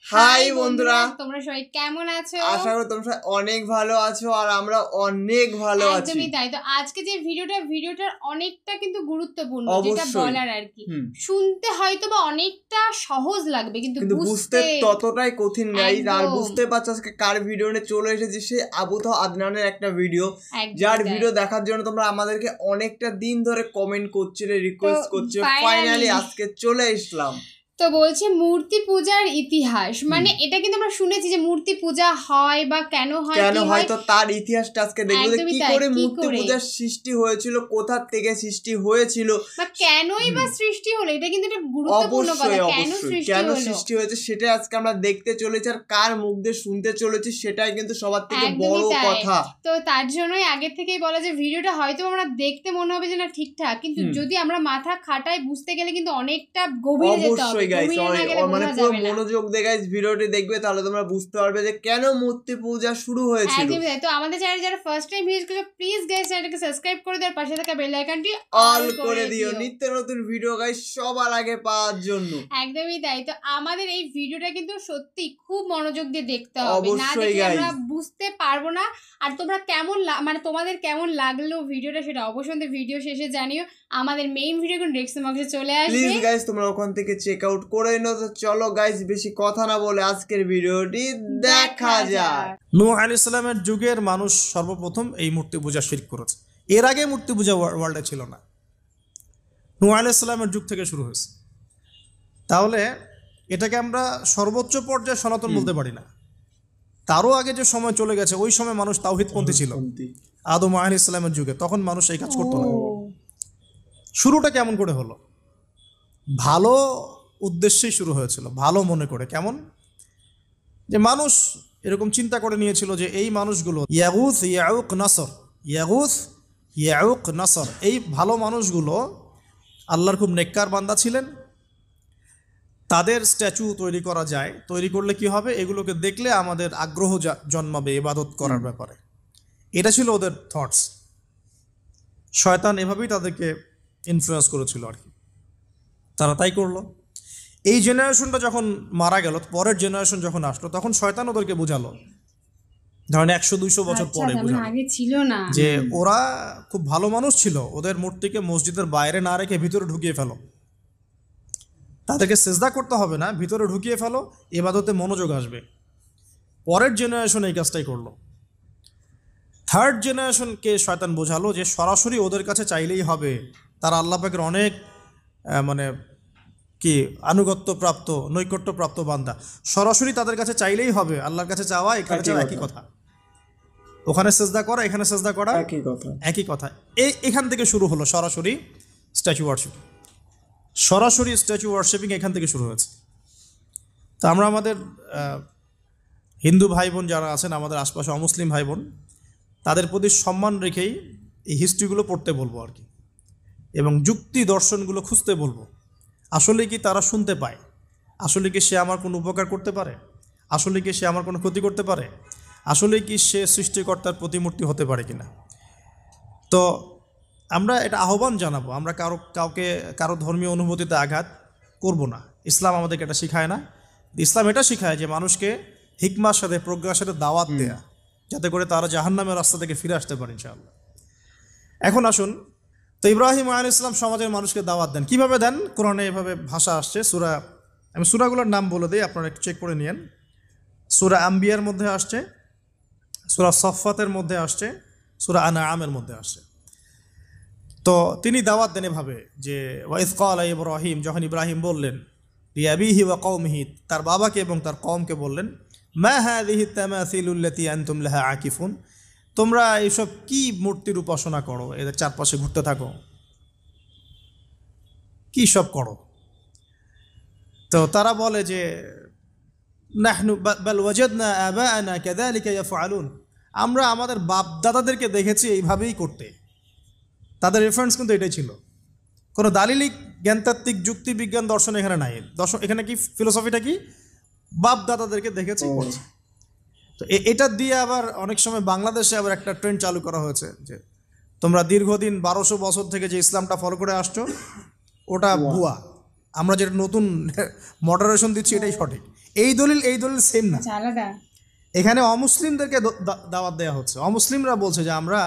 High বন্ধুরা, তোমরা সবাই কেমন আছো? আশা করি তোমরা অনেক ভালো আছো আর আমরা অনেক ভালো আছি। একদমই তাই। তো আজকে যে ভিডিওটার অনেকটা কিন্তু গুরুত্বপূর্ণ, যেটা বলার আর কি। শুনতে হয়তো বা অনেকটা সহজ লাগবে, কিন্তু বুঝতে ততটাই কঠিন গাইস। আর বুঝতে পারছো আজকে কার ভিডিও নিয়ে চলে এসেছি, সে আবুতাহ আদনানের একটা ভিডিও, যার ভিডিও দেখার জন্য তোমরা আমাদেরকে অনেকটা দিন ধরে কমেন্ট করছিলে, রিকোয়েস্ট করছিলে। ফাইনালি আজকে চলে আসলাম। তো বলছে মূর্তি পূজার ইতিহাস, মানে এটা কিন্তু আমরা শুনেছি যে মূর্তি পূজা হয় বা কেন হয়, তো তার ইতিহাসটা আজকে দেখবো যে কি করে মূর্তি পূজার সৃষ্টি হয়েছিল, কোথা থেকে সৃষ্টি হয়েছিল বা কেনই বা সৃষ্টি হলো। এটা কিন্তু একটা গুরুত্বপূর্ণ কথা, কেন সৃষ্টি হয়েছে সেটা আজকে আমরা দেখতে চলেছি আর কার মুখ দিয়ে শুনতে চলেছি, সেটাই কিন্তু সবার থেকে বড় কথা। তো তার জন্যই আগে থেকেই বলা যে ভিডিওটা হয়তো আমরা দেখতে মনে হবে যে না ঠিকঠাক, কিন্তু যদি আমরা মাথা খাটাই বুঝতে গেলে কিন্তু অনেকটা গভীরে যেতে হবে। মানে পুরো মনোযোগ দিয়ে গাইস ভিডিওটি দেখবে, তাহলে তোমরা বুঝতে পারবে যে কেন মূর্তি পূজা শুরু হয়েছিল। তো আমাদের চ্যানেলে যারা ফার্স্ট টাইম ভিজিট করছো, প্লিজ গাইস চ্যানেলটাকে সাবস্ক্রাইব করে দাও, পাশে থাকা বেল আইকনটি অল করে দিও নিত্য নতুন ভিডিও গাইস সবার আগে পাওয়ার জন্য। একদমই তাই। তো আমাদের এই ভিডিওটা কিন্তু সত্যি খুব মনোযোগ দিয়ে দেখতে হবে, না দেখলে আমরা বুঝতে পারবো না। আর তোমরা কেমন মানে তোমাদের কেমন লাগলো ভিডিওটা, সেটা অবশ্যই ভিডিও শেষে জানিও। আমাদের মেইন ভিডিও কিন্তু ডেসক্রিপশন বক্সে চলে আসবে, প্লিজ গাইস তোমরা ওখান থেকে চেক আউট করে নাও। তো চলো গাইস বেশি কথা না বলে আজকের ভিডিওটি দেখা যাক। নূহ আলাইহিস সালামের যুগের মানুষ সর্বপ্রথম এই মূর্তি পূজা শিরক করেছে। এর আগে মূর্তি পূজা ওয়ার্ল্ডে ছিল না, নূহ আলাইহিস সালামের যুগ থেকে শুরু হয়েছে। তাহলে এটাকে আমরা সর্বোচ্চ পর্যায়ে সনাতন বলতে পারি না। তারও আগে যে সময় চলে গেছে, ওই সময় মানুষ তাওহীদপন্থী ছিল। আদম আলাইহিস সালামের যুগে তখন মানুষ এই কাজ করতো না। শুরুটা কেমন করে হলো? ভালো উদ্দেশ্যেই শুরু হয়েছিল, ভালো মনে করে। কেমন? যে মানুষ এরকম চিন্তা করে নিয়েছিল যে এই মানুষগুলো ইয়াগুস ইয়াউক নাসর, এই ভালো মানুষগুলো আল্লাহর খুব নেককার বান্দা ছিলেন। তাদের স্ট্যাচু তৈরি করা যায়, তৈরি করলে কি হবে, এগুলোকে দেখলে আমাদের আগ্রহ জন্মাবে ইবাদত করার ব্যাপারে। এটা ছিল ওদের থটস। শয়তান এভাবেই তাদেরকে ইনফ্লুয়েন্স করেছিল আর কি। তারা তাই করলো। এই জেনারেশনটা যখন মারা গেল, পরের জেনারেশন যখন আসলো, তখন শয়তান ওদেরকে বোঝালো, ধরেন 100-200 বছর পরে বোঝালো যে ওরা খুব ভালো মানুষ ছিল, ওদের মূর্তিকে মসজিদের বাইরে না রেখে ভিতরে ঢুকিয়ে ফেলো। তাদেরকে সেজদা করতে হবে না, ভিতরে ঢুকিয়ে ফেলো, ইবাদতে মনোযোগ আসবে। পরের জেনারেশন এই কাজটাই করলো। থার্ড জেনারেশনকে শয়তান বোঝালো যে সরাসরি ওদের কাছে চাইলেই হবে, তারা আল্লাহ পাকের অনেক মানে কি আনুগত্য প্রাপ্ত, নৈকট্য প্রাপ্ত বান্দা, সরাসরি তাদের কাছে চাইলেই হবে। আল্লাহর কাছে চাওয়া এখানে চাওয়া একই কথা, ওখানে সেজদা করা এখানে সেজদা করা একই কথা। এখান থেকে শুরু হলো সরাসরি স্ট্যাচু ওয়ার্শিপিং এখান থেকে শুরু হয়েছে। তো আমরা আমাদের হিন্দু ভাই বোন যারা আছেন, আমাদের আশপাশে অমুসলিম ভাই বোন, তাদের প্রতি সম্মান রেখেই এই হিস্ট্রিগুলো পড়তে বলবো আর কি, এবং যুক্তি দর্শনগুলো খুঁজতে বলবো। আসলে কি তারা শুনতে পায়? আসলে কি সে আমার কোনো উপকার করতে পারে? আসলে কি সে আমার কোনো ক্ষতি করতে পারে? আসলে কি সে সৃষ্টিকর্তার প্রতিমূর্তি হতে পারে কিনা? তো আমরা এটা আহ্বান জানাবো, আমরা কারো ধর্মীয় অনুভূতিতে আঘাত করব না। ইসলাম আমাদেরকে এটা শিখায় না। ইসলাম এটা শিখায় যে মানুষকে হিকমার সাথে, প্রজ্ঞার সাথে দাওয়াত দেয়া, যাতে করে তারা জাহান্নামের রাস্তা থেকে ফিরে আসতে পারে ইনশাআল্লাহ। এখন আসুন, তো ইব্রাহিম আলাইহিস সালাম সমাজের মানুষকে দাওয়াত দেন। কিভাবে দেন? কোরআনে এভাবে ভাষা আসছে। আমি সূরাগুলোর নাম বলে দিই, আপনারা একটু চেক করে নিয়েন। সূরা আম্বিয়ার মধ্যে আসছে, সূরা সফফাতের মধ্যে আসছে, সূরা আনআমের মধ্যে আসছে। তো তিনি দাওয়াত দেন এভাবে যে ওয়াইজ ক্বালা ইব্রাহিম, যখন ইব্রাহিম বললেন লিআবিহি ওয়া কওমিহি, তার বাবাকে এবং তার কওমকে বললেন, মা হাযিহি তামাসিলুল্লাতী আনতুম লাহা আকিফুন, তোমরা এইসব কি মূর্তির উপাসনা করো, এদের চারপাশে ঘুরতে থাকো, কি সব করো? তো তারা বলে যে নাহনু বাল ওয়াজাদনা আবাআনা কাযালিকা ইয়াফআলুন, আমরা আমাদের বাপ দাদাদেরকে দেখেছি এইভাবেই করতে। তাদের রেফারেন্স কিন্তু এটাই ছিল, কোনো দালিলিক জ্ঞানতাত্ত্বিক যুক্তি বিজ্ঞান দর্শন এখানে নাই। এখানে কি ফিলোসফিটা কি, বাপ দাদাদেরকে দেখেছি করছে। তো এটা দিয়ে আবার অনেক সময় বাংলাদেশে আবার একটা ট্রেন্ড চালু করা হয়েছে যে তোমরা দীর্ঘদিন 1200 বছর থেকে যে ইসলামটা ফলো করে আসছো ওটা ভুয়া, আমরা যেটা নতুন মডারেশন দিচ্ছি এটাই সঠিক। এই দলিল সেম না, আলাদা। এখানে অমুসলিমদেরকে দাওয়াত দেওয়া হচ্ছে। অমুসলিমরা বলছে যে আমরা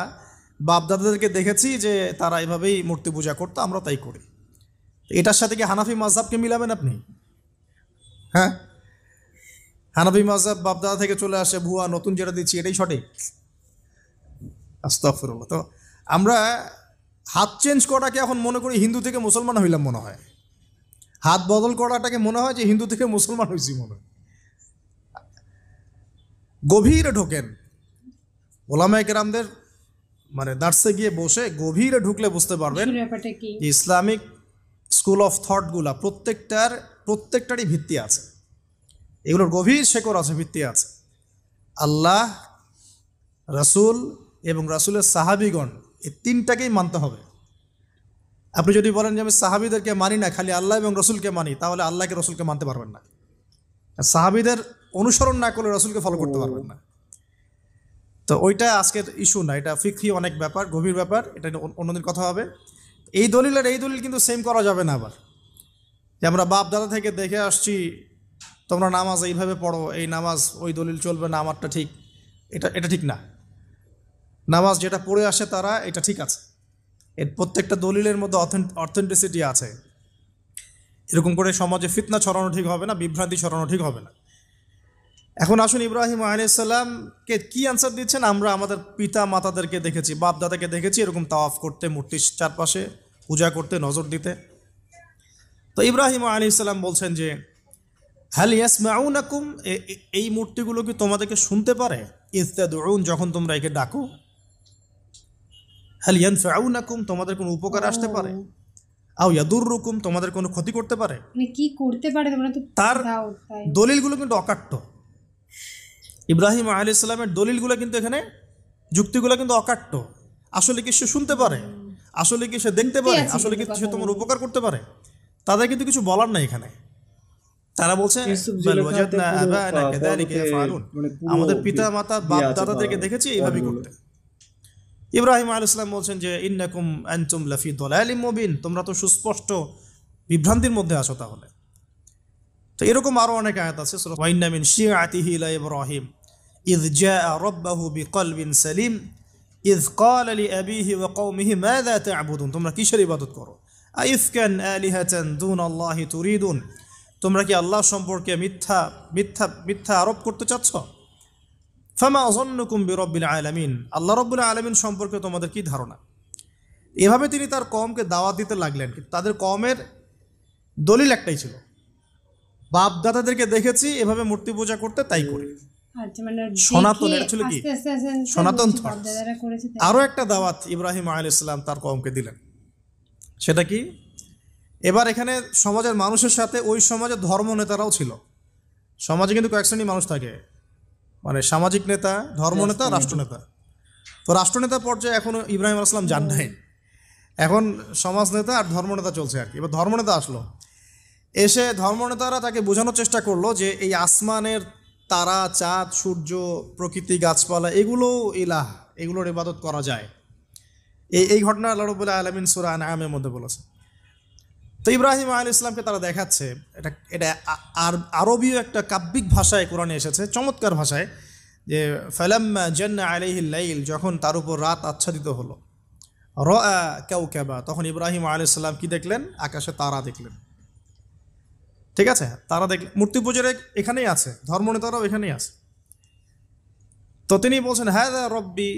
বাপদাদাদেরকে দেখেছি যে তারা এভাবেই মূর্তি পূজা করতো, আমরা তাই করি। এটার সাথে কি হানাফি মাযহাবকে মিলাবেন আপনি? হ্যাঁ, হানাফি মাযহাব বাপদাদা থেকে চলে আসে, ভুয়া নতুন যেটা দিচ্ছি এটাই সঠিক? আস্তাগফিরুল্লাহ। তো আমরা হাত চেঞ্জ করাটাকে এখন মনে করি হিন্দু থেকে মুসলমান হইলাম মনে হয়, হাত বদল করাটাকে মনে হয় যে হিন্দু থেকে মুসলমান হয়েছি মনে হয়। গভীরে ঢোকেন, ওলামায়ে কেরামদের মানে দার্সে গিয়ে বসে গভীরে ঢুকলে বুঝতে পারবেন যে ইসলামিক স্কুল অফ থটগুলা প্রত্যেকটারই ভিত্তি আছে, এগুলোর গভীর শেকড় আছে, ভিত্তি আছে। আল্লাহ, রাসূল এবং রাসূলের সাহাবীগণ, এই তিনটাকেই মানতে হবে। আপনি যদি বলেন যে আমি সাহাবীদেরকে মানি না, খালি আল্লাহ এবং রসুলকে মানি, তাহলে আল্লাহকে রসুলকে মানতে পারবেন না। সাহাবীদের অনুসরণ না করলে রসুলকে ফলো করতে পারবেন না। তো ওইটা আজকের ইস্যু না, এটা ফিকহি অনেক ব্যাপার, গভীর ব্যাপার, এটা অন্যদিন কথা হবে। এই দলিল আর এই দলিল কিন্তু সেম করা যাবে না। আবার যে আমরা বাপ দাদা থেকে দেখে আসছি তোমরা নামাজ এইভাবে পড়ো, এই নামাজ ওই দলিল চলবে না, আমারটা ঠিক, এটা ঠিক না। নামাজ যেটা পড়ে আসে তারা, এটা ঠিক আছে, এর প্রত্যেকটা দলিলের মধ্যে অথেন্টিসিটি আছে। এরকম করে সমাজে ফিতনা ছড়ানো ঠিক হবে না, বিভ্রান্তি ছড়ানো ঠিক হবে না। এখন আসুন, ইব্রাহিম আলাইহিস সালামকে কি আনসার দিচ্ছেন? আমরা আমাদের পিতা মাতাদেরকে দেখেছি, বাপ দাদাকে দেখেছি এরকম তাওয়াফ করতে, মূর্তির চারপাশে পূজা করতে, নজর দিতে। তো ইব্রাহিম আলাইহিস সালাম বলছেন যে হাল ইয়াসমাউনাকুম, এই মূর্তিগুলো কি তোমাদেরকে শুনতে পারে? ইয তাদউন, যখন তোমরা একে ডাকো। হাল ইয়ানফাউনাকুম, তোমাদের কোনো উপকার আসতে পারে? আও ইয়াদুররুকুম, তোমাদের কোনো ক্ষতি করতে পারে? মানে কি করতে পারে তোমরা তো তার দলিলগুলো কিন্তু অকাট্য। ইব্রাহিম আলাইহিস সালামের দলিলগুলো কিন্তু এখানে, যুক্তিগুলো কিন্তু অকাট্য। আসলে কি সে শুনতে পারে? আসলে কি সে দেখতে পারে? আসলে কি সে তোমার উপকার করতে পারে? তাদের কিন্তু কিছু বলার নাই এখানে। তারা বলছে আমাদের পিতা মাতা বাপ দাদাদেরকে দেখেছি এইভাবেই করতে। ইব্রাহিম আলাইহিস সালাম বলছেন যে ইন্নাকুম আনতুম লাফি দালালিম মুবিন, তোমরা তো সুস্পষ্ট বিভ্রান্তির মধ্যে আছো। তাহলে তো এরকম আরো অনেক আয়াত আছে। ওয়া ইন্না মিন শিআতিহি লা ইব্রাহিম ইয জাআ রাব্বাহু বিকলবিন সালিম ইয ক্বালা লিআবিহি ওয়া কওমিহি মাযা তা'বুদুন, তোমরা কিসের ইবাদত করো? আইফকান আলিহাতান দুনাল্লাহি তুরিদুন, তোমরা কি আল্লাহ সম্পর্কে মিথ্যা আরোপ করতে চাচ্ছ? ফামা যন্নুকুম বিরাব্বিল আলামিন, আল্লাহ রাব্বুল আলামিন সম্পর্কে তোমাদের কি ধারণা? এভাবে তিনি তার কওমকে দাওয়াত দিতে লাগলেন। কিন্তু তাদের কওমের দলিল একটাই ছিল, বাপ দাদাদেরকে দেখেছি এভাবে মূর্তি পূজা করতে, তাই করি। সনাতন, এটা ছিল কি সনাতন। আরো একটা দাওয়াত ইব্রাহিম আলাইহিস সালাম তার কওমকে দিলেন, সেটা কি? এবার এখানে সমাজের মানুষের সাথে ওই সমাজের ধর্ম নেতারাও ছিল। সমাজে কিন্তু কয়েক শ্রেণীর মানুষ থাকে, মানে সামাজিক নেতা, ধর্মনেতা, রাষ্ট্রনেতা। তো রাষ্ট্রনেতা পর্যায়ে এখনো ইব্রাহিম আলাইহিস সালাম যান নাই, এখন সমাজ নেতা আর ধর্মনেতা চলছে আর কি। এবার ধর্মনেতা আসলো, এসে ধর্মনেতারা তাকে বোঝানোর চেষ্টা করলো যে এই আসমানের তারা, চাঁদ, সূর্য, প্রকৃতি, গাছপালা, এগুলো ইলাহ, এগুলোর ইবাদত করা যায়। এই ঘটনা আল্লাহ রাব্বুল আলামিন সূরা আনআমের মধ্যে বলেছে। তো ইব্রাহিম আলাইহিস সালামকে তারা দেখাচ্ছে, এটা আরবীয় একটা কাব্যিক ভাষায় কোরআনে এসেছে, চমৎকার ভাষায়, যে ফালাম্মা জান্না আলাইহিল লাইল, যখন তার উপর রাত আচ্ছাদিত হলো, রাআ কাওকাবা, তখন ইব্রাহিম আলাইহিস সালাম কি দেখলেন? আকাশে তারা দেখলেন। ঠিক আছে, তারা দেখলেন। মূর্তি পূজার এখানেই আছে, ধর্মনেতারাও এখানেই আছে। তো তিনি বলছেন হাযা রব্বি,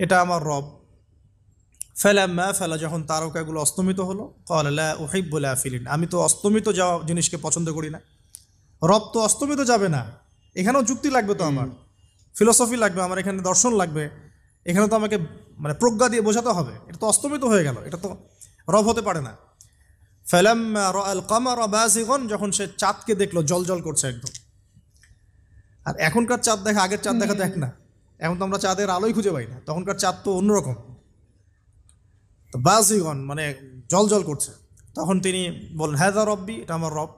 এটা আমার রব। ফালাম্মা ফালা, যখন তারকাগুলো অস্তমিত হলো, ক্বালা লা উহিব্বুল আফিলিন, আমি তো অস্তমিত যাওয়া জিনিসকে পছন্দ করি না। রব তো অস্তমিত যাবে না, এখানেও যুক্তি লাগবে, তো আমার ফিলোসফি লাগবে, আমার এখানে দর্শন লাগবে, এখানে তো আমাকে মানে প্রজ্ঞা দিয়ে বোঝাতে হবে। এটা তো অস্তমিত হয়ে গেল, এটা তো রব হতে পারে না। ফালাম্মা রাআল কামারা বাযিগান, যখন সে চাঁদকে দেখলো জলজল করছে একদম। আর এখনকার চাঁদ দেখা আগের চাঁদ দেখা দেখ না, এখন তো আমরা চাঁদের আলোই খুঁজে পাই না, তখনকার চাঁদ তো অন্যরকম। তো বাযিগান মানে জলজল করছে। তখন তিনি বললেন হাযা রব্বি, এটা আমার রব।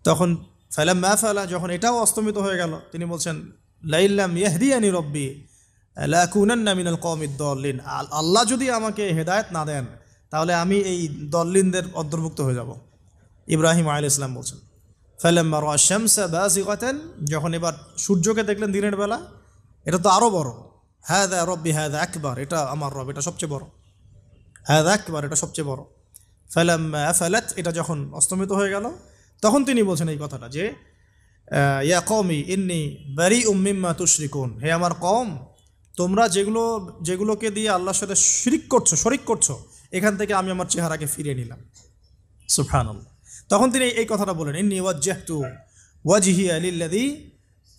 তখন ফালাম্মা ফালা, যখন এটাও অস্তমিত হয়ে গেল, তিনি বলছেন লাইল্লাম ইয়াহদিয়ানি রব্বি লাকুনান্না মিনাল কওমিদ দাল্লিন, আল্লাহ যদি আমাকে হেদায়েত না দেন তাহলে আমি এই দল্লিনদের অন্তর্ভুক্ত হয়ে যাব। ইব্রাহিম আলাইহিস সালাম বলছেন ফালাম্মা রাআ শামসা বাযিগাতান, যখন এবার সূর্যকে দেখলেন দিনের বেলা, এটা তো আরো বড়, হাযা রাব্বি হাযা আকবার, এটা আমার রব, এটা সবচেয়ে বড়, হাযা আকবার, এটা সবচেয়ে বড়। ফালাম্মা আফালাত, এটা যখন অস্তমিত হয়ে গেল, তখন তিনি বলছেন এই কথাটা যে ইয়া কওমি ইন্নী বারিউম মিম্মা তুশরিকুন, হে আমার কওম, তোমরা যেগুলোকে দিয়ে আল্লাহর সাথে শরিক করছো, এখান থেকে আমি আমার চেহারাকে ফিরিয়ে নিলাম। সুবহানাল্লাহ। তখন তিনি এই কথাটা বলেন, ইন্নী ওয়াজ্জাহতু ওয়াজহিয়া লিল্লাযী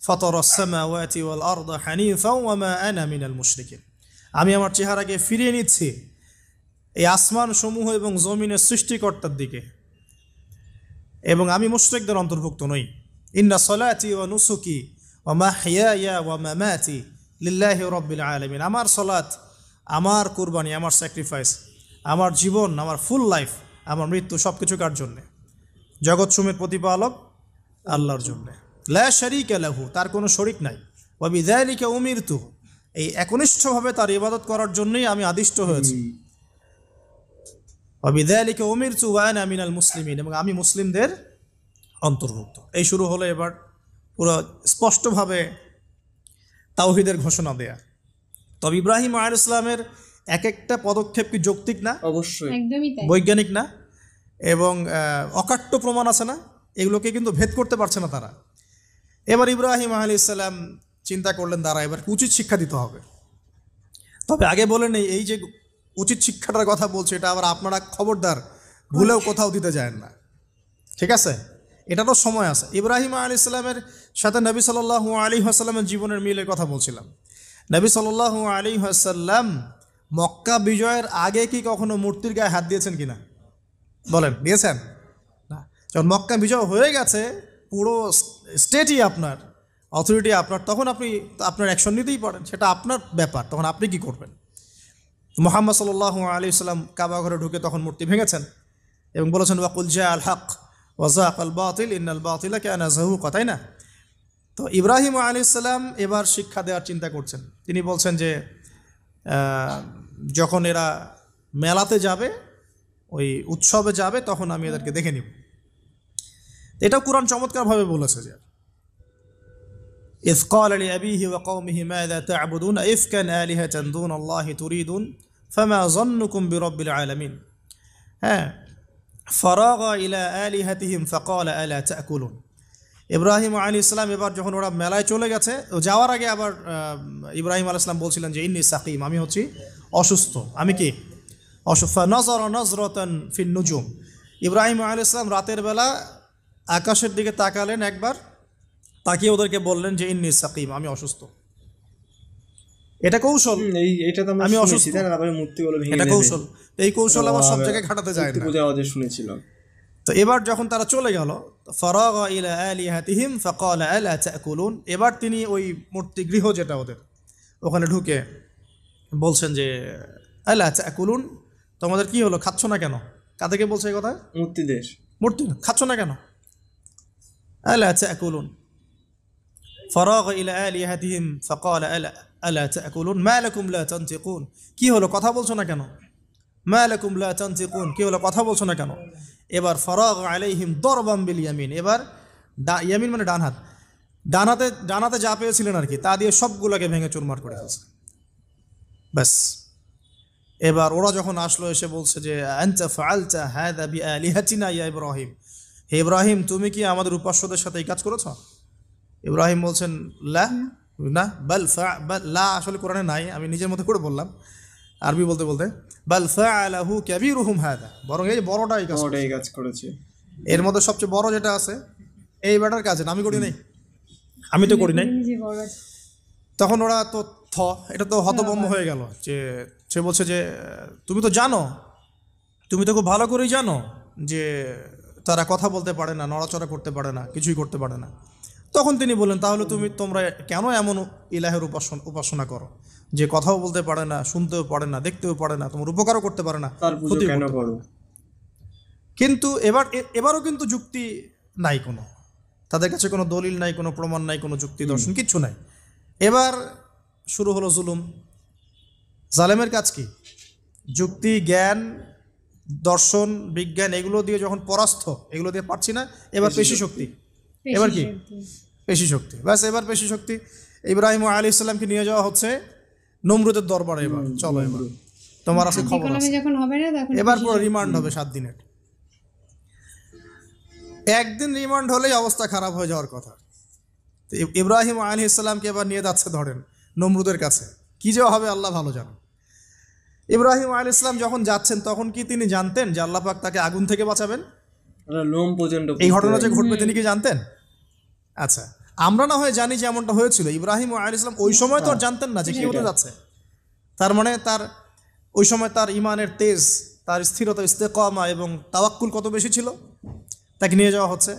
ফাতারাস সামাওয়াতি ওয়াল আরদা হানিফাও ওয়া মা আনা মিনাল মুশরিকিন, আমি আমার চেহারাকে ফিরিয়ে নিচ্ছি এই আসমান সমূহ এবং জমিনের সৃষ্টিকর্তার দিকে, এবং আমি মুশরিকদের অন্তর্ভুক্ত নই। ইন্না সলাতি ওয়া নুসুকি ওয়া মাহইয়ায়া ওয়া মামাতি লিল্লাহি রাব্বিল আলামিন, আমার সলাত, আমার কুরবানি, আমার স্যাক্রিফাইস, আমার জীবন, আমার ফুল লাইফ, আমার মৃত্যু, সব কিছু কার জন্যে? জগৎসমূহের প্রতিপালক আল্লাহর জন্যে। লা শারীকা লাহু, তার কোনো শরিক নাই। ওয়া বিযালিকা উমিরতু, এই একনিষ্ঠভাবে তার ইবাদত করার জন্যই আমি আদিষ্ট হয়েছি। ওয়া বিযালিকা উমিরতু ওয়া আনা মিনাল মুসলিমিন, এবং আমি মুসলিমদের অন্তর্ভুক্ত। এই শুরু হলো এবার পুরো স্পষ্টভাবে তাওহীদের ঘোষণা দেয়া। তবে ইব্রাহিম আলাইহিস সালামের এক একটা পদক্ষেপ কি যৌক্তিক না? অবশ্যই, একদমই তাই, বৈজ্ঞানিক না, এবং অকাট্য প্রমাণ আছে না, এগুলোকে কিন্তু ভেদ করতে পারছে না তারা। এবার ইব্রাহিম আলাইহিস সালাম চিন্তা করলেন, দ্বারা এবার উচিত শিক্ষা দিতে হবে। তবে আগে বলে নেই, এই যে উচিত শিক্ষাটার কথা বলছে, এটা আবার আপনারা খবরদার ভুলেও কোথাও দিতে যায় না, ঠিক আছে? এটারও সময় আছে। ইব্রাহিম আলাইহিস সালামের সাথে নবী সাল্লাল্লাহু আলাইহি ওয়াসাল্লামের জীবনের মিলের কথা বলছিলাম। নবী সাল্লাল্লাহু আলাইহি ওয়াসাল্লাম মক্কা বিজয়ের আগে কি কখনো মূর্তির গায়ে হাত দিয়েছেন কিনা? বলেন, দিয়েছেন? না। যখন মক্কা বিজয় হয়ে গেছে, পুরো স্টেটই আপনার, অথরিটি আপনার, তখন আপনি আপনার অ্যাকশন নিতেই পারেন, সেটা আপনার ব্যাপার, তখন আপনি কি করবেন? মুহাম্মদ সাল্লাল্লাহু আলাইহি ওয়াসাল্লাম কাবা ঘরে ঢুকে তখন মূর্তি ভেঙেছেন এবং বলেছেন ওয়াকুল জা আল হক ওয়াজাকাল বাতিল ইন্নাল বাতিলা কানা যাহুকা, তাই না? তো ইব্রাহিম আলাইহিস সালাম এবার শিক্ষা দেওয়ার চিন্তা করছেন। তিনি বলছেন যে যখন এরা মেলাতে যাবে, ওই উৎসবে যাবে, তখন আমি এদেরকে দেখে নিব। এটাও কুরআন চমৎকারভাবে বলেছে যে ইয ক্বালা লিআবিহি ওয়া কওমিহি মাযা তা'বুদুন ইফকান আলিহাতান দুনাল্লাহি তুরিদুন ফামা যান্নুকুম বিরাব্বিল আলামিন। হ্যাঁ, ফারাগা ইলা আলিহাতিহিম ফাকালা আলা তা'কুলুন। ইব্রাহিম আলাইহিস সালাম এবার যখন ওরা মেলায় চলে গেছে, যাওয়ার আগে আবার ইব্রাহিম আলাইহিস সালাম বলছিলেন যে ইন্নী সাকিম, আমি হচ্ছি অসুস্থ। আমি কি অসুস্থ? নজরা নজরাতান ফিন নুজুম, ইব্রাহিম আলাইহিস সালাম রাতের বেলা আকাশের দিকে তাকালেন একবার, তাকিয়ে ওদেরকে বললেন যে ইন্নী সাকিম, আমি অসুস্থ। এটা কৌশল, এইটা তো আমি অসুস্থ, এটা কৌশল। এই কৌশল আবার সব জায়গায় খাটাতে যায় না, শুনেছিলাম। তো এবার যখন তারা চলে গেল, ফারাগা ইলা আলিহাতিহিম ফাকালা আলা তা'কুলুন, এবার তিনি ওই মূর্তি গৃহ যেটা ওদের, ওখানে ঢুকে বলছেন যে আলা তা'কুলুন, তোমাদের কি হলো, খাচ্ছ না কেন? কাদেরকে বলছে এই কথা? মূর্তি খাচ্ছ না কেন? আলা তা'কুলুন। ফারাগা ইলা আলিহাতিহিম ফাকালা আলা তা'কুলুন মা লাকুম লা তানতিকুন, কি হলো, কথা বলছো না কেন? মা লাকুম লা তানতিকুন, কি হলো, কথা বলছো না কেন? এবার ফারাগা আলাইহিম দরবাম বিল ইয়ামিন, এবার ইয়ামিন মানে ডান হাত, ডানাতে যা পেয়েছিলেন আর কি, তা দিয়ে সবগুলোকে ভেঙে চুরমার করে ফেলছে। ব্যাস, এবার ওরা যখন আসলো, এসে বলছে যে আনতা ফাআলতা হাযা বিআলিহাতিনা ইয়া ইব্রাহিম, হে ইব্রাহিম, তুমি কি আমাদের উপাস্যদের সাথে এই কাজ করেছো? ইব্রাহিম বলছেন লা, না, বাল লা আসলে কোরআনে নাই, আমি নিজের মতো করে বললাম আরবি বলতে বলতে। বাল ফাআলাহু কাবীরুহুম হাযা, বরং এই বড়টা এই কাজ করেছে। এর মধ্যে সবচেয়ে বড় যেটা আছে এই ব্যাটার কাজ, আমি করি নাই, আমি তো করি নাই। তখন ওরা তো এটা তো হতভম্ব হয়ে গেল, যে সে বলছে যে তুমি তো জানো, তুমি তো খুব ভালো করেই জানো যে তারা কথা বলতে পারে না, নড়াচড়া করতে পারে না, কিছুই করতে পারে না। তখন তিনি বললেন, তাহলে তোমরা কেন এমন ইলাহের উপাসনা করো যে কথাও বলতে পারে না, শুনতেও পারে না, দেখতেও পারে না, তোমার উপকারও করতে পারে না, কিন্তু এবারও কিন্তু যুক্তি নাই, কোনো তাদের কাছে কোনো দলিল নাই, কোনো প্রমাণ নাই, কোনো যুক্তি দর্শন কিচ্ছু নাই। এবার শুরু হলো জুলুম। জালেমের কাজ কি? যুক্তি, জ্ঞান, দর্শন, বিজ্ঞান এগুলো দিয়ে যখন পরাস্ত, এগুলো দিয়ে পারছি না, এবার পেশি শক্তি, এবার কি পেশি শক্তি, ব্যাস এবার পেশি শক্তি। ইব্রাহিম আলাইহিস সালামকে নিয়ে যাওয়া হচ্ছে নমরুদের দরবারে। এবার চলো, এবার তোমার আছে খবর আছে। এবার পুরো রিমান্ড হবে 7 দিনের। একদিন রিমান্ড হলেই অবস্থা খারাপ হয়ে যাওয়ার কথা। তো ইব্রাহিম আলাইহিস সালামকে এবার নিয়ে যাচ্ছে ধরেন নমরুদের কাছে। কি যে হবে আল্লাহ ভালো জানেন। ইব্রাহিম আলাইহিস সালাম যখন যাচ্ছেন তখন কি তিনি জানতেন যে আল্লাহ পাক তাকে আগুন থেকে বাঁচাবেন? লোম পর্যন্ত এই ঘটনা যে ঘটবে তিনি কি জানতেন? আচ্ছা, আমরা না হয় জানি যে এমনটা হয়েছিল। ইব্রাহিম আলাইহিস সালাম ওই সময় তো আর জানতেন না যে কি হতে যাচ্ছে। তার মানে তার ওই সময় তার ইমানের তেজ, তার স্থিরতা, ইস্তেকামা এবং তাওয়াক্কুল কত বেশি ছিল। তাকে নিয়ে যাওয়া হচ্ছে।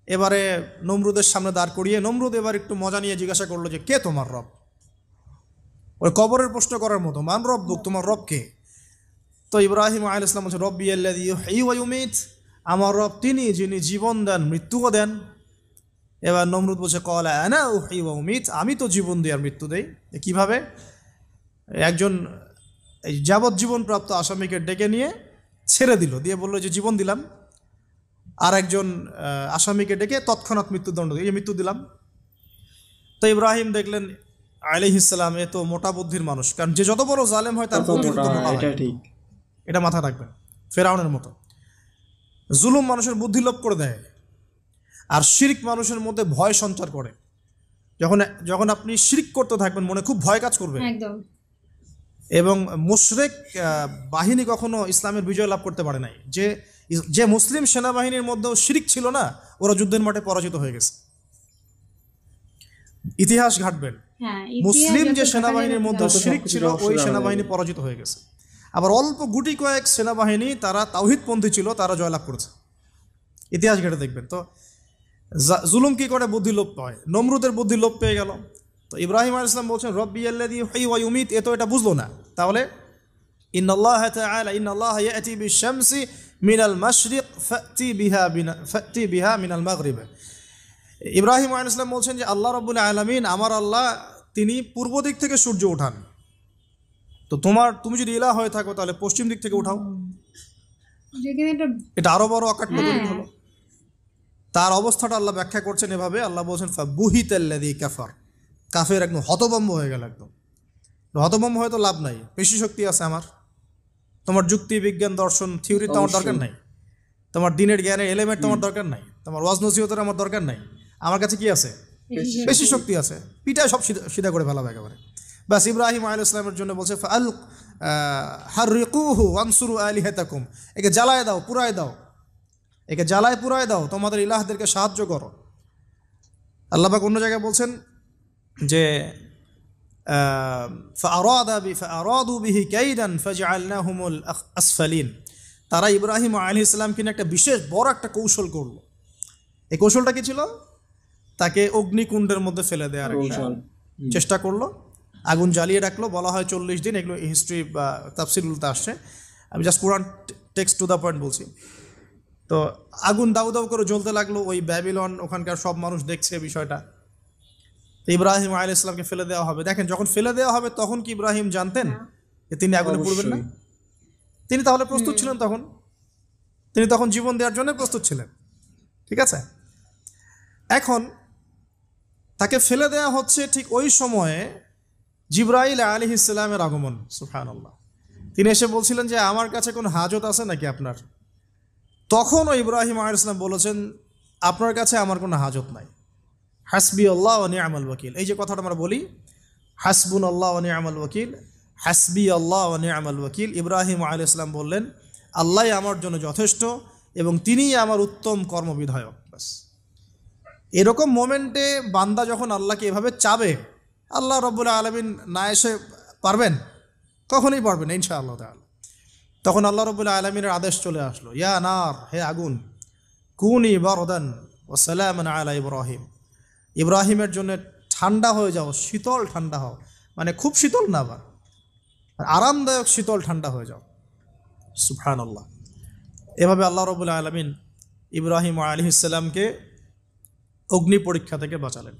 এবারে নমরুদের সামনে দাঁড় করিয়ে নমরুদ এবার একটু মজা নিয়ে জিজ্ঞাসা করলো যে কে তোমার রব? ওই কবরের প্রশ্ন করার মতো, মান রব্বুক, তোমার রব কে? তো ইব্রাহিম আলাইহিস সালাম বলছে রব্বি আল্লাযী ইউহয়ী ওয়া ইউমীত, আমার রব তিনি যিনি জীবন দেন মৃত্যুও দেন। এবার নমরুদ বলছে ক্বালা আনা উহয়ী ওয়া উমীত, আমি তো জীবন দিই আর মৃত্যু দেই। কিভাবে? একজন এই যাবজ্জীবন প্রাপ্ত আসামিকে ডেকে নিয়ে ছেড়ে দিল, দিয়ে বললো যে জীবন দিলাম। আর একজন আসামিকে ডেকে তৎক্ষণাৎ মৃত্যুদণ্ড দিয়ে মৃত্যু দিলাম। তো ইব্রাহিম দেখলেন আলাইহিস সালাম এ তো মোটা বুদ্ধির মানুষ, কারণ যে যত বড় জালেম হয় তার বুদ্ধি তত মোটা হয়। এটা মাথা রাখবেন। ফেরাউনের মতো জুলুম মানুষের বুদ্ধি লোপ করে দেয়, আর শিরক মানুষের মধ্যে ভয় সঞ্চার করে। যখন আপনি শিরক করতে থাকবেন মনে খুব ভয় কাজ করবে। এবং মুশরিক বাহিনী কখনো ইসলামের বিজয় লাভ করতে পারে নাই। যে মুসলিম সেনাবাহিনীর মধ্যেও শিরক ছিল না, ওরা যুদ্ধের মাঠে পরাজিত হয়ে গেছে। ইতিহাস ঘাটবেন, মুসলিম যে সেনাবাহিনীর মধ্যে শিরক ছিল ওই সেনাবাহিনী পরাজিত হয়ে গেছে। আবার অল্প গুটি কয়েক সেনাবাহিনী তারা তাওহীদপন্থী ছিল, তারা জয়লাভ করেছে। ইতিহাস ঘেটে দেখবেন। তো জুলুম কি করে? বুদ্ধি লোপ পায়। নমরুদের বুদ্ধি লোপ পেয়ে গেল। তো ইব্রাহিম আলাইহিস সালাম বলছেন রব্বি আল্লাযী ইউহয়ী ওয়া ইউমীত, এ তো এটা বুঝলো না। তাহলে ইন্নাল্লাহা তাআলা ইন্নাল্লাহা ইয়াতি বিশ-শামসি মিনাল মাশরিক ফাতি বিহা মিনাল মাগরিব। ইব্রাহিম আলাইহিস সালাম বলছেন যে আল্লাহ রাব্বুল আলামিন, আমার আল্লাহ, তিনি পূর্ব দিক থেকে সূর্য ওঠান। তো তুমি যদি ইলাহ হয়ে থাকো তাহলে পশ্চিম দিক থেকে উঠাও। এটা আরো বড় অকাট্য দলিল হলো। তার অবস্থাটা আল্লাহ ব্যাখ্যা করছেন এভাবে। আল্লাহ বলছেন ফাবুহিতাল্লাযী কাফার, কাফের একদম হতভম্ব হয়ে গেল। একদম হতভম্ব হয়ে তো লাভ নাই। পেশি শক্তি আছে আমার, তোমার যুক্তি, বিজ্ঞান, দর্শন, থিওরি তো আমার দরকার নাই। তোমার দিনের জ্ঞানের এলিমেন্ট তোমার দরকার নাই। তোমার ওয়াজ নসিহতের আমার দরকার নাই। আমার কাছে কি আছে? পেশি শক্তি আছে। পিটায় সব সিধা করে ফেলাবে একেবারে। বাস ইব্রাহিম আলাইহিস সালামের জন্য বলছে ফাআল হাররিকুহু ওয়ানসুরু আলিহাতাকুম, একে জ্বালায় দাও, পুরায় দাও, একে জ্বালায় পুরায় দাও, তোমাদের ইলাহদেরকে সাহায্য করো। আল্লাহ পাক অন্য জায়গায় বলছেন যে ফাআরাদু বিহি কাইদান ফাজআলনাহুমুল আসফালিন, তারা ইব্রাহিম আলাইহিস সালামকে নিয়ে একটা বিশেষ বড় একটা কৌশল করলো। এই কৌশলটা কি ছিল? তাকে অগ্নিকুণ্ডের মধ্যে ফেলে দেওয়ার চেষ্টা করলো, আগুন জ্বালিয়ে রাখলো। বলা হয় 40 দিন, এগুলো হিস্ট্রি বা তাফসীরগুলোতে আসছে। আমি just Quran text to the point বলছি। তো আগুন দাউ দাউ করে জ্বলতে লাগলো। ওই ব্যাবিলন, ওখানকার সব মানুষ দেখছে বিষয়টা। ইব্রাহিম আলাইহিস সালামকে ফেলে দেওয়া হবে। দেখেন, যখন ফেলে দেওয়া হবে তখন কি ইব্রাহিম জানতেন যে তিনি আগুনে পড়বেন না? তিনি তাহলে প্রস্তুত ছিলেন। তিনি তখন জীবন দেওয়ার জন্য প্রস্তুত ছিলেন। ঠিক আছে। এখন তাকে ফেলে দেওয়া হচ্ছে, ঠিক ওই সময়ে জিবরাইল আলাইহিস সালামের আগমন। সুবহানাল্লাহ। তিনি এসে বলছিলেন যে আমার কাছে কোনো হাজত আছে নাকি আপনার? তখনও ইব্রাহিম আলাইহিস সালাম বলেছেন আপনার কাছে আমার কোনো হাজত নাই। হাসবি আল্লাহ ওয়া নি'মাল ওয়াকিল, এই যে কথাটা আমরা বলি হাসবুনাল্লাহ ওয়া নি'মাল ওয়াকিল, হাসবি আল্লাহ ওয়া নি'মাল ওয়াকিল। ইব্রাহিম আলাইহিস সালাম বললেন আল্লাহই আমার জন্য যথেষ্ট এবং তিনিই আমার উত্তম কর্মবিধায়ক। বাস এরকম মোমেন্টে বান্দা যখন আল্লাহকে এভাবে চাবে, আল্লাহ রাব্বুল আলামিন না এসে পারবেন? কখনোই পারবেন না ইনশাআল্লাহ তাআলা। তখন আল্লাহ রাব্বুল আলামিনের আদেশ চলে আসলো, ইয়া নার, হে আগুন, কুনি বারদান ওয়া সালামান আলা ইব্রাহিম, ইব্রাহিমের জন্য ঠান্ডা হয়ে যাও, শীতল ঠান্ডা হও। মানে খুব শীতল না, আবার আরামদায়ক শীতল ঠান্ডা হয়ে যাও। সুবহানাল্লাহ। এভাবে আল্লাহ রাব্বুল আলামিন ইব্রাহিম আলাইহিস সালামকে অগ্নি পরীক্ষা থেকে বাঁচালেন।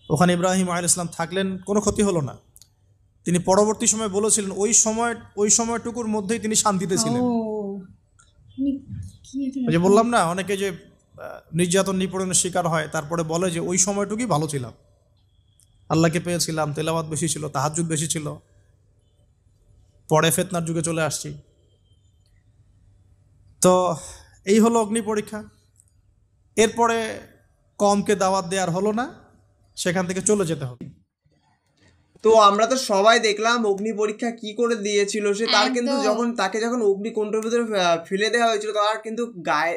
ওখানে ইব্রাহিম আলাইহিস সালাম থাকলেন, কোনো ক্ষতি হলো না। তিনি পরবর্তী সময় বলেছিলেন ওই সময়টুকুর মধ্যেই তিনি শান্তিতে ছিলেন। যে বললাম না, অনেকে যে নির্যাতন নিপীড়নের শিকার হয়, তারপরে বলে যে ওই সময়টুকুই ভালো ছিলাম, আল্লাহকে পেয়েছিলাম, তেলাওয়াত বেশি ছিল, তাহাজ্জুদ বেশি ছিল, পরে ফিতনার যুগে চলে আসছি। তো এই হলো অগ্নি পরীক্ষা। এরপরে কমকে দাওয়াত দেওয়ার হলো না, সেখান থেকে চলে যেতে হবে। তো আমরা তো সবাই দেখলাম অগ্নি পরীক্ষা কি করে দিয়েছিল সে। তার কিন্তু তাকে যখন অগ্নিকুণ্ডের ভিতরে ফেলে দেওয়া হয়েছিল, তার কিন্তু গায়ে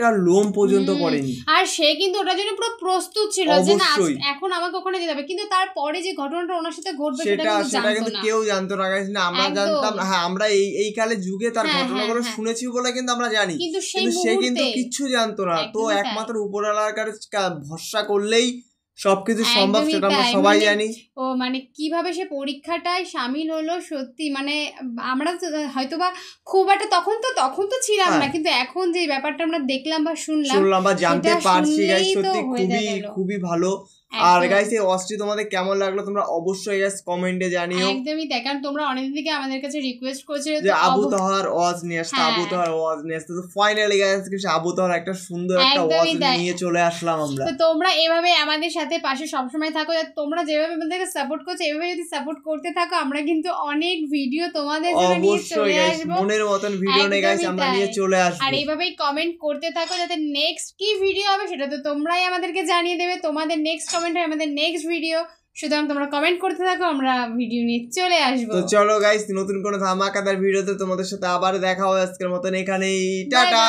একটা লোম পর্যন্ত পড়েনি, আর সে কিন্তু ওটার জন্য পুরো প্রস্তুত ছিল যে না এখন আমাকে ওখানে যেতে হবে। কিন্তু তারপরে যে ঘটনাটা ওনার সাথে ঘটবে সেটা কিন্তু কেউ জানতো না গাইস। না আমরা জানতাম, হ্যাঁ আমরা এই কালের যুগে তার ঘটনাগুলো শুনেছি বলে কিন্তু আমরা জানি, কিন্তু সে কিন্তু কিচ্ছু জানতো না। তো একমাত্র উপরওয়ালার কাছে ভরসা করলেই সবকিছু সম্ভব, সেটা আমরা সবাই জানি। ও মানে কিভাবে সে পরীক্ষাটায় সামিল হলো, সত্যি মানে আমরা হয়তোবা খুব একটা তখন তো ছিলাম না, কিন্তু এখন যে ব্যাপারটা আমরা দেখলাম বা শুনলাম বা জানতে পারছি গাইস, সত্যি খুবই ভালো। আর গাইস এই ওয়াচটি তোমাদের কেমন লাগলো তোমরা অবশ্যই গাইস কমেন্টে জানিও। একদমই তাই, কারণ তোমরা অনেকদিন থেকে আমাদের কাছে রিকোয়েস্ট করছিলে যে আবু তাহার ওয়াজ নিয়ে আসতে, আবু তাহার ওয়াজ নিয়ে আসতে। তো ফাইনালি গাইস কিছু আবু তাহার একটা সুন্দর একটা ওয়াজ নিয়ে চলে আসলাম আমরা। তো তোমরা এভাবে আমাদের সাথে পাশে সবসময় থাকো, তোমরা যেভাবে আমাদেরকে সাপোর্ট করছো এভাবে যদি সাপোর্ট করতে থাকো, আমরা কিন্তু অনেক ভিডিও তোমাদের জন্য নিয়ে চলে আসবো, মনের মতন ভিডিও নিয়ে গাইস আমরা নিয়ে চলে আসবো। আর এইভাবেই কমেন্ট করতে থাকো, যাতে নেক্সট কি ভিডিও হবে সেটা তো তোমরাই আমাদেরকে জানিয়ে দেবে। তোমাদের নেক্সট কমেন্ট হয় আমাদের নেক্সট ভিডিও, সুতরাং তোমরা কমেন্ট করতে থাকো, আমরা ভিডিও নিয়ে চলে আসবো। তো চলো গাইস, নতুন কোনো ধামাকাদার ভিডিওতে তোমাদের সাথে আবার দেখা হবে। আজকের মতন এখানেই, টাটা।